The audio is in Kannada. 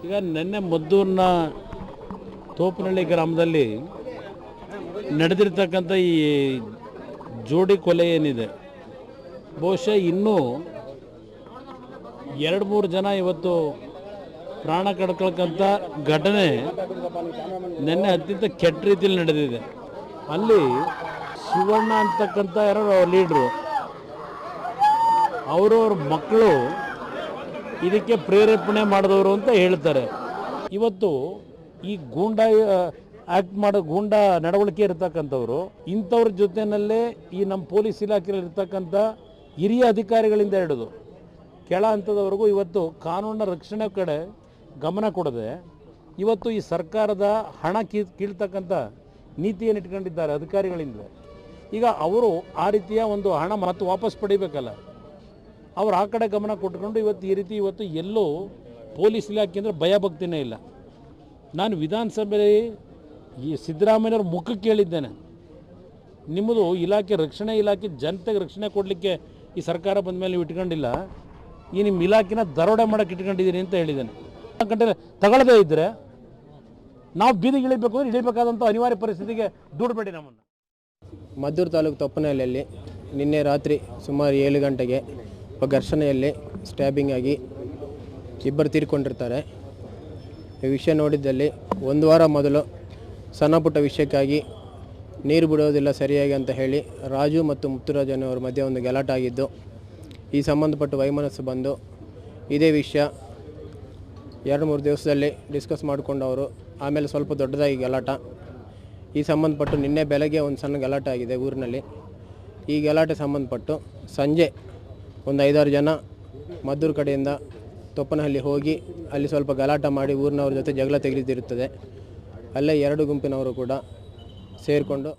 ಈಗ ನಿನ್ನೆ ಮದ್ದೂರಿನ ತೋಪನಹಳ್ಳಿ ಗ್ರಾಮದಲ್ಲಿ ನಡೆದಿರ್ತಕ್ಕಂಥ ಈ ಜೋಡಿ ಕೊಲೆ ಏನಿದೆ, ಬಹುಶಃ ಇನ್ನೂ 2-3 ಜನ ಇವತ್ತು ಪ್ರಾಣ ಕಳ್ಕೊಳ್ಕಂಥ ಘಟನೆ ನಿನ್ನೆ ಅತ್ಯಂತ ಕೆಟ್ಟ ರೀತಿಯಲ್ಲಿ ನಡೆದಿದೆ. ಅಲ್ಲಿ ಶಿವಣ್ಣ ಅಂತಕ್ಕಂಥ ಯಾರೋ ಲೀಡ್ರು, ಅವರವ್ರ ಮಕ್ಕಳು ಇದಕ್ಕೆ ಪ್ರೇರೇಪಣೆ ಮಾಡಿದವರು ಅಂತ ಹೇಳ್ತಾರೆ. ಇವತ್ತು ಈ ಗೂಂಡಾ ಗೂಂಡಾ ನಡವಳಿಕೆ ಇರತಕ್ಕಂಥವ್ರು ಇಂಥವ್ರ ಜೊತೆಯಲ್ಲೇ ಈ ನಮ್ಮ ಪೊಲೀಸ್ ಇಲಾಖೆಯಲ್ಲಿ ಇರ್ತಕ್ಕಂಥ ಹಿರಿಯ ಅಧಿಕಾರಿಗಳಿಂದ ಹಿಡಿದು ಕೆಳ ಹಂತದವರೆಗೂ ಇವತ್ತು ಕಾನೂನಿನ ರಕ್ಷಣೆ ಕಡೆ ಗಮನ ಕೊಡದೆ ಇವತ್ತು ಈ ಸರ್ಕಾರದ ಹಣ ಕೀಳ್ತಕ್ಕಂಥ ನೀತಿಯನ್ನು ಇಟ್ಕೊಂಡಿದ್ದಾರೆ ಅಧಿಕಾರಿಗಳಿಂದ. ಈಗ ಅವರು ಆ ರೀತಿಯ ಒಂದು ಹಣ ಮತ್ತು ವಾಪಸ್ ಪಡಿಬೇಕಲ್ಲ, ಅವ್ರು ಆ ಕಡೆ ಗಮನ ಕೊಟ್ಕೊಂಡು ಇವತ್ತು ಈ ರೀತಿ ಎಲ್ಲೂ ಪೊಲೀಸ್ ಇಲಾಖೆ ಅಂದರೆ ಭಯಭಕ್ತಿನೇ ಇಲ್ಲ. ನಾನು ವಿಧಾನಸಭೆಯಲ್ಲಿ ಈ ಸಿದ್ದರಾಮಯ್ಯವ್ರ ಮುಖಕ್ಕೆ ಕೇಳಿದ್ದೇನೆ, ನಿಮ್ಮದು ಇಲಾಖೆ ರಕ್ಷಣೆ ಇಲಾಖೆ ಜನತೆಗೆ ರಕ್ಷಣೆ ಕೊಡಲಿಕ್ಕೆ ಈ ಸರ್ಕಾರ ಬಂದ ಮೇಲೆ ನೀವು ಇಟ್ಕೊಂಡಿಲ್ಲ, ಈ ನಿಮ್ಮ ಇಲಾಖೆನ ದರೋಡೆ ಮಾಡೋಕ್ಕೆ ಇಟ್ಕೊಂಡಿದ್ದೀನಿ ಅಂತ ಹೇಳಿದ್ದೇನೆ. ಗಂಟೆ ತಗೊಳ್ಳದೇ ಇದ್ದರೆ ನಾವು ಬೀದಿಗೆ ಇಳಿಬೇಕು ಅಂದರೆ ಇಳಿಬೇಕಾದಂಥ ಅನಿವಾರ್ಯ ಪರಿಸ್ಥಿತಿಗೆ ದೂಡಬೇಡಿ ನಮ್ಮನ್ನು. ಮದ್ದೂರು ತಾಲೂಕು ತೊಪ್ಪನಹಳ್ಳಿಯಲ್ಲಿ ನಿನ್ನೆ ರಾತ್ರಿ ಸುಮಾರು 7 ಗಂಟೆಗೆ ಘರ್ಷಣೆಯಲ್ಲಿ ಸ್ಟ್ಯಾಬಿಂಗ್ ಆಗಿ ಇಬ್ಬರು ತೀರ್ಕೊಂಡಿರ್ತಾರೆ. ಈ ವಿಷಯ ನೋಡಿದ್ದಲ್ಲಿ 1 ವಾರ ಮೊದಲು ಸಣ್ಣ ಪುಟ್ಟ ವಿಷಯಕ್ಕಾಗಿ ನೀರು ಬಿಡೋದಿಲ್ಲ ಸರಿಯಾಗಿ ಅಂತ ಹೇಳಿ ರಾಜು ಮತ್ತು ಮುತ್ತುರಾಜನವರ ಮಧ್ಯೆ ಒಂದು ಗಲಾಟೆ ಆಗಿದ್ದು, ಈ ಸಂಬಂಧಪಟ್ಟ ವೈಮನಸ್ಸು ಬಂದು ಇದೇ ವಿಷಯ 2-3 ದಿವಸದಲ್ಲಿ ಡಿಸ್ಕಸ್ ಮಾಡಿಕೊಂಡವರು. ಆಮೇಲೆ ಸ್ವಲ್ಪ ದೊಡ್ಡದಾಗಿ ಗಲಾಟ, ಈ ಸಂಬಂಧಪಟ್ಟು ನಿನ್ನೆ ಬೆಳಗ್ಗೆ ಒಂದು ಸಣ್ಣ ಗಲಾಟೆ ಆಗಿದೆ ಊರಿನಲ್ಲಿ. ಈ ಗಲಾಟೆ ಸಂಬಂಧಪಟ್ಟು ಸಂಜೆ ಒಂದು 5-6 ಜನ ಮದ್ದೂರು ಕಡೆಯಿಂದ ತೊಪ್ಪನಹಳ್ಳಿ ಹೋಗಿ ಅಲ್ಲಿ ಸ್ವಲ್ಪ ಗಲಾಟೆ ಮಾಡಿ ಊರಿನವ್ರ ಜೊತೆ ಜಗಳ ತೆಗೆದಿರುತ್ತದೆ. ಅಲ್ಲೇ 2 ಗುಂಪಿನವರು ಕೂಡ ಸೇರಿಕೊಂಡು